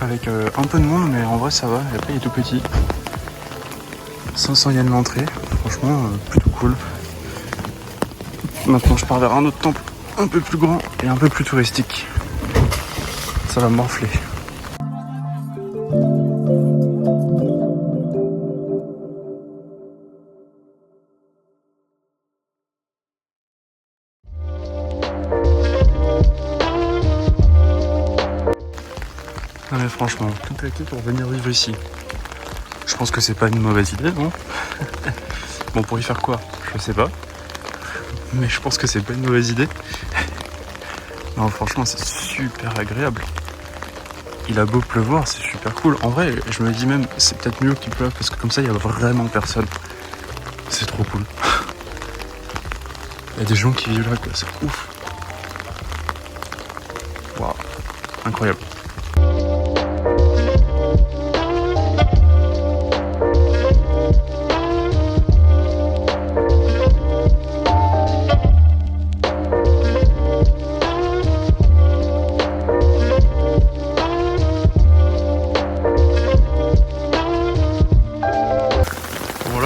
Avec un peu de monde, mais en vrai ça va, et après il est tout petit. 500 yens l'entrée, franchement plutôt cool. Maintenant je pars vers un autre temple un peu plus grand et un peu plus touristique. Ça va morfler. Non mais franchement, tout plaqué pour venir vivre ici. Je pense que c'est pas une mauvaise idée, non? Bon, pour y faire quoi? Je sais pas. Mais je pense que c'est pas une mauvaise idée. Non, franchement, c'est super agréable. Il a beau pleuvoir, c'est super cool. En vrai, je me dis même, c'est peut-être mieux qu'il pleuve parce que comme ça, il y a vraiment personne. C'est trop cool. Il y a des gens qui vivent là, quoi. C'est ouf. Waouh, incroyable.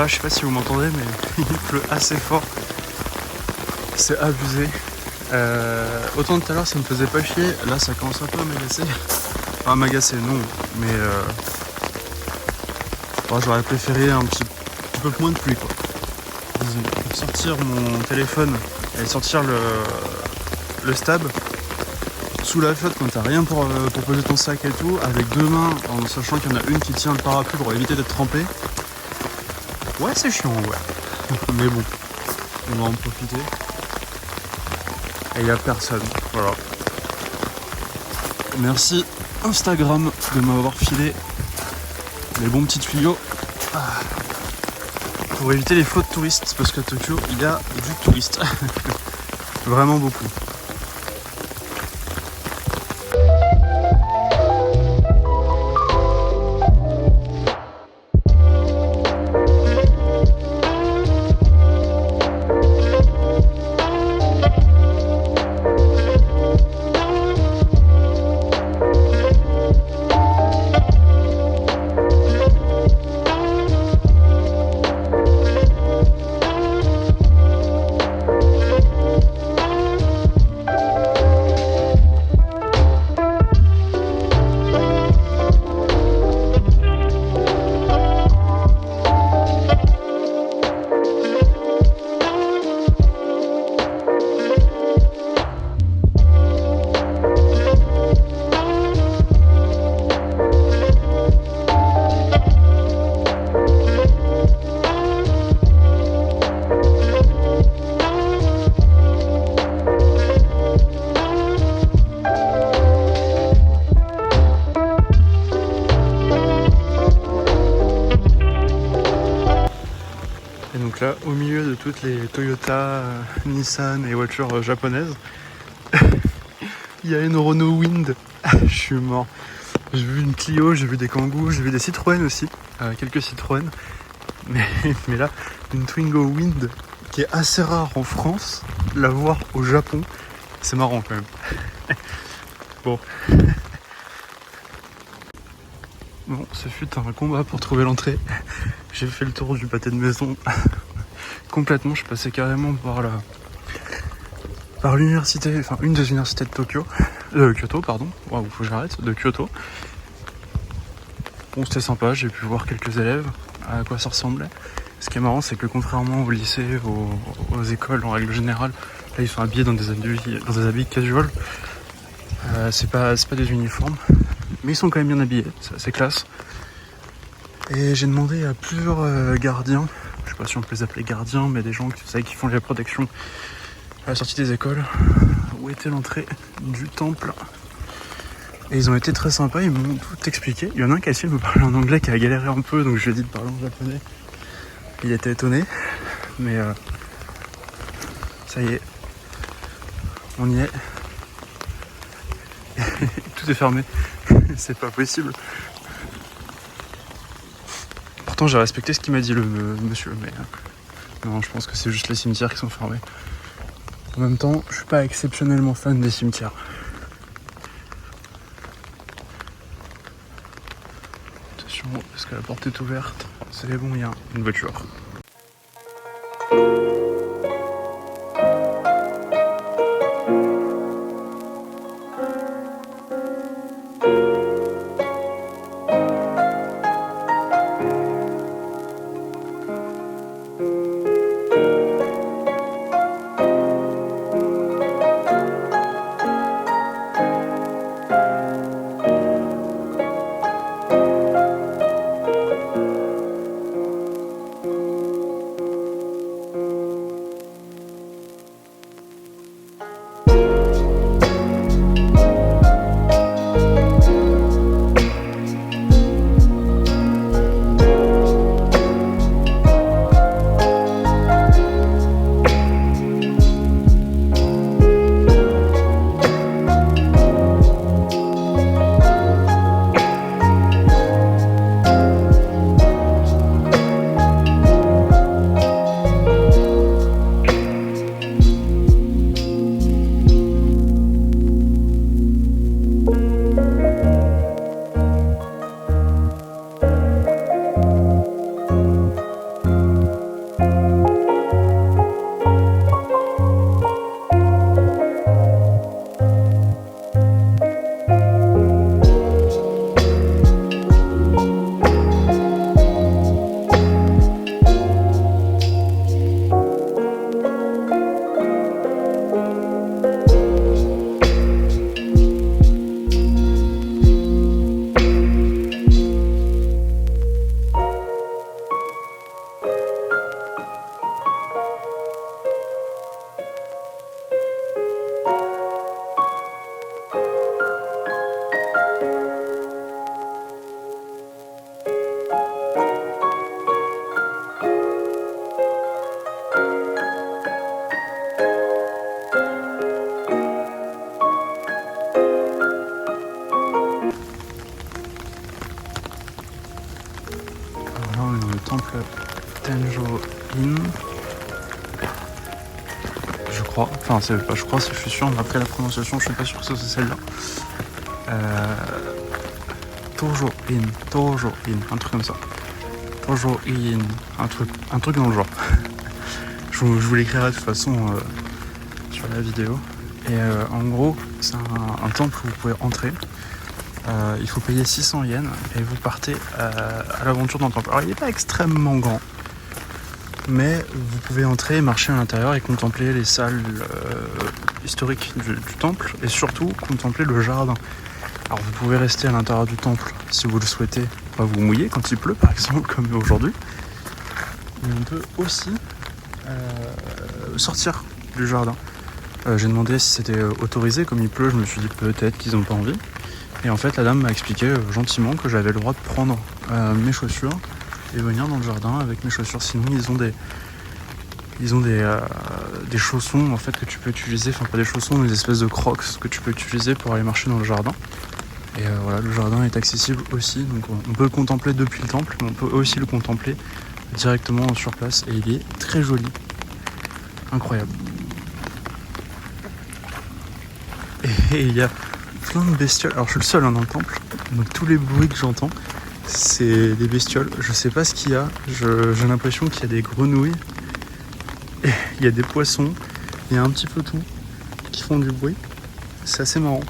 Je sais pas si vous m'entendez, mais il pleut assez fort. C'est abusé. Autant tout à l'heure ça me faisait pas chier, là ça commence un peu à m'agacer. Enfin m'agacer non, mais bon, j'aurais préféré un petit peu moins de pluie quoi. Pour sortir mon téléphone et sortir le stab sous la flotte quand t'as rien pour poser ton sac et tout, avec deux mains en sachant qu'il y en a une qui tient le parapluie pour éviter d'être trempé. Ouais, c'est chiant, ouais. Mais bon, on va en profiter. Et il n'y a personne, voilà. Merci Instagram de m'avoir filé les bons petits tuyaux pour éviter les flots de touristes, parce qu'à Tokyo, il y a du touriste. Vraiment beaucoup. Donc là, au milieu de toutes les Toyota, Nissan et voitures japonaises, il y a une Renault Wind. Je suis mort. J'ai vu une Clio, j'ai vu des Kangoo, j'ai vu des Citroën aussi, quelques Citroën. Mais là, une Twingo Wind qui est assez rare en France, la voir au Japon, c'est marrant quand même. Bon. Bon, ce fut un combat pour trouver l'entrée. J'ai fait le tour du pâté de maison complètement. Je passais carrément par l'université, enfin une des universités de Kyoto, pardon. Waouh, faut que j'arrête, de Kyoto. Bon, c'était sympa, j'ai pu voir quelques élèves, à quoi ça ressemblait. Ce qui est marrant, c'est que contrairement au lycée, aux écoles en règle générale, là ils sont habillés dans des habits casual. C'est pas des uniformes, mais ils sont quand même bien habillés, c'est assez classe. Et j'ai demandé à plusieurs gardiens, je sais pas si on peut les appeler gardiens, mais des gens qui font la protection à la sortie des écoles, où était l'entrée du temple. Et ils ont été très sympas, ils m'ont tout expliqué. Il y en a un qui a essayé de me parler en anglais, qui a galéré un peu, donc je lui ai dit de parler en japonais. Il était étonné, mais ça y est, on y est. Tout est fermé, c'est pas possible. Pourtant j'ai respecté ce qu'il m'a dit le monsieur, mais non, je pense que c'est juste les cimetières qui sont fermés. En même temps, je suis pas exceptionnellement fan des cimetières. Attention, parce que la porte est ouverte. C'est bon, il y a une voiture. Temple Tenjo-in, je crois, enfin c'est pas je crois, je suis sûr, mais après la prononciation je suis pas sûr que c'est celle-là. Tojo-in, un truc comme ça. Tojo-in, un truc dans le genre. je vous l'écrirai de toute façon sur la vidéo. Et en gros, c'est un temple où vous pouvez entrer. Il faut payer 600 yens et vous partez à l'aventure dans le temple. Alors il n'est pas extrêmement grand, mais vous pouvez entrer, marcher à l'intérieur et contempler les salles historiques du temple et surtout contempler le jardin. Alors vous pouvez rester à l'intérieur du temple si vous le souhaitez, pas vous mouiller quand il pleut par exemple comme aujourd'hui. Mais on peut aussi sortir du jardin. J'ai demandé si c'était autorisé, comme il pleut, je me suis dit peut-être qu'ils n'ont pas envie. Et en fait la dame m'a expliqué gentiment que j'avais le droit de prendre mes chaussures et venir dans le jardin avec mes chaussures. Sinon ils ont Ils ont des chaussons en fait que tu peux utiliser, enfin pas des chaussons, mais des espèces de crocs que tu peux utiliser pour aller marcher dans le jardin. Et voilà, le jardin est accessible aussi, donc on peut le contempler depuis le temple, mais on peut aussi le contempler directement sur place, et il est très joli, incroyable. Et il y a plein de bestioles, alors je suis le seul dans le temple, donc tous les bruits que j'entends, c'est des bestioles. Je sais pas ce qu'il y a, j'ai l'impression qu'il y a des grenouilles, et il y a des poissons, il y a un petit peu tout qui font du bruit, c'est assez marrant.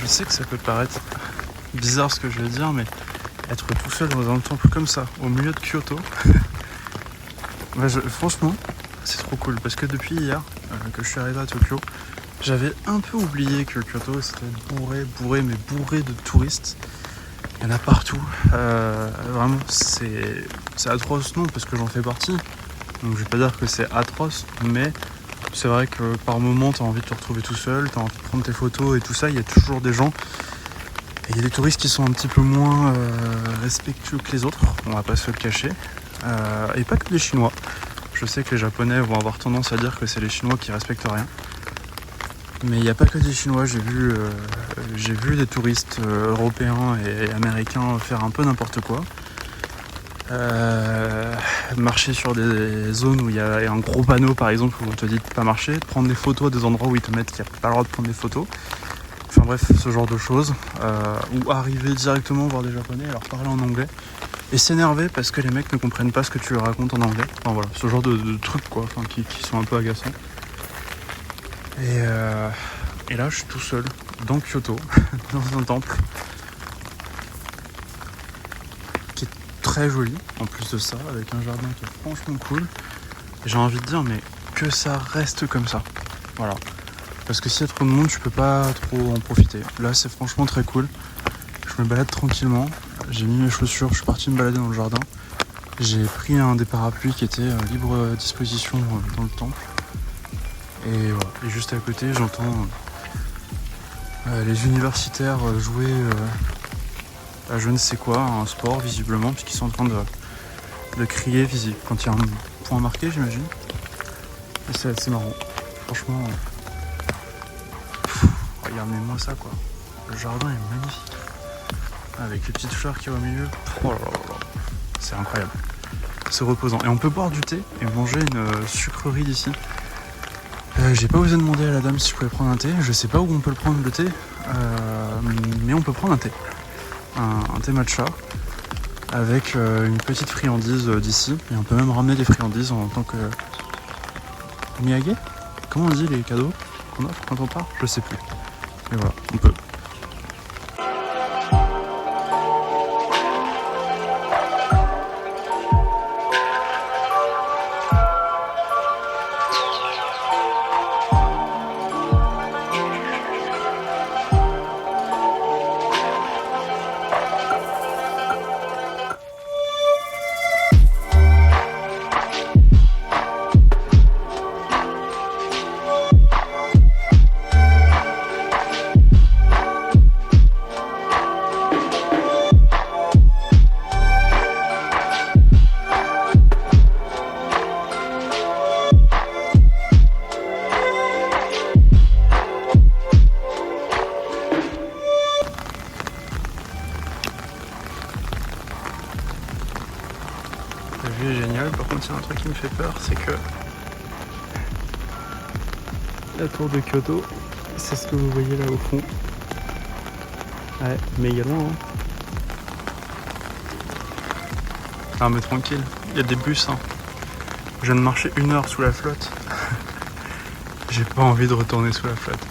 Je sais que ça peut paraître bizarre ce que je vais dire, mais être tout seul dans un temple comme ça, au milieu de Kyoto, franchement, c'est trop cool. Parce que depuis hier que je suis arrivé à Tokyo, j'avais un peu oublié que Kyoto c'était bourré de touristes. Il y en a partout. Vraiment, c'est atroce, non, parce que j'en fais partie. Donc je vais pas dire que c'est atroce, mais c'est vrai que par moment t'as envie de te retrouver tout seul, t'as envie de prendre tes photos et tout ça, il y a toujours des gens. Et il y a des touristes qui sont un petit peu moins respectueux que les autres, on va pas se le cacher. Et pas que les Chinois. Je sais que les Japonais vont avoir tendance à dire que c'est les Chinois qui respectent rien. Mais il n'y a pas que des Chinois, j'ai vu des touristes européens et américains faire un peu n'importe quoi. Marcher sur des zones où il y a un gros panneau par exemple où on te dit de pas marcher, prendre des photos à des endroits où ils te mettent qu'il n'y a pas le droit de prendre des photos. Enfin bref, ce genre de choses. Ou arriver directement voir des Japonais et leur parler en anglais et s'énerver parce que les mecs ne comprennent pas ce que tu leur racontes en anglais. Enfin voilà, ce genre de trucs quoi, enfin, qui sont un peu agaçants. Et là je suis tout seul dans Kyoto, dans un temple qui est très joli en plus de ça, avec un jardin qui est franchement cool. Et j'ai envie de dire mais que ça reste comme ça. Voilà. Parce que s'il y a trop de monde, tu peux pas trop en profiter. Là c'est franchement très cool. Je me balade tranquillement, j'ai mis mes chaussures, je suis parti me balader dans le jardin. J'ai pris un des parapluies qui était libre disposition dans le temple. Et voilà. Et juste à côté j'entends les universitaires jouer à je ne sais quoi, un sport visiblement, puisqu'ils sont en train de crier quand il y a un point marqué j'imagine. Et c'est assez marrant. Franchement, regardez-moi ça quoi. Le jardin est magnifique. Avec les petites fleurs qui est au milieu. Oh là là là. C'est incroyable. C'est reposant. Et on peut boire du thé et manger une sucrerie d'ici. J'ai pas osé demander à la dame si je pouvais prendre un thé. Je sais pas où on peut le prendre le thé. Mais on peut prendre un thé. Un thé matcha. Avec une petite friandise d'ici. Et on peut même ramener des friandises en tant que miyage. Comment on dit les cadeaux qu'on offre quand on part? Je sais plus. Mais voilà, on peut. La vue est géniale, par contre il y a un truc qui me fait peur, c'est que la tour de Kyoto, c'est ce que vous voyez là au fond. Ouais, mais également. Hein. Ah mais tranquille, il y a des bus. Hein. Je viens de marcher 1 heure sous la flotte. J'ai pas envie de retourner sous la flotte.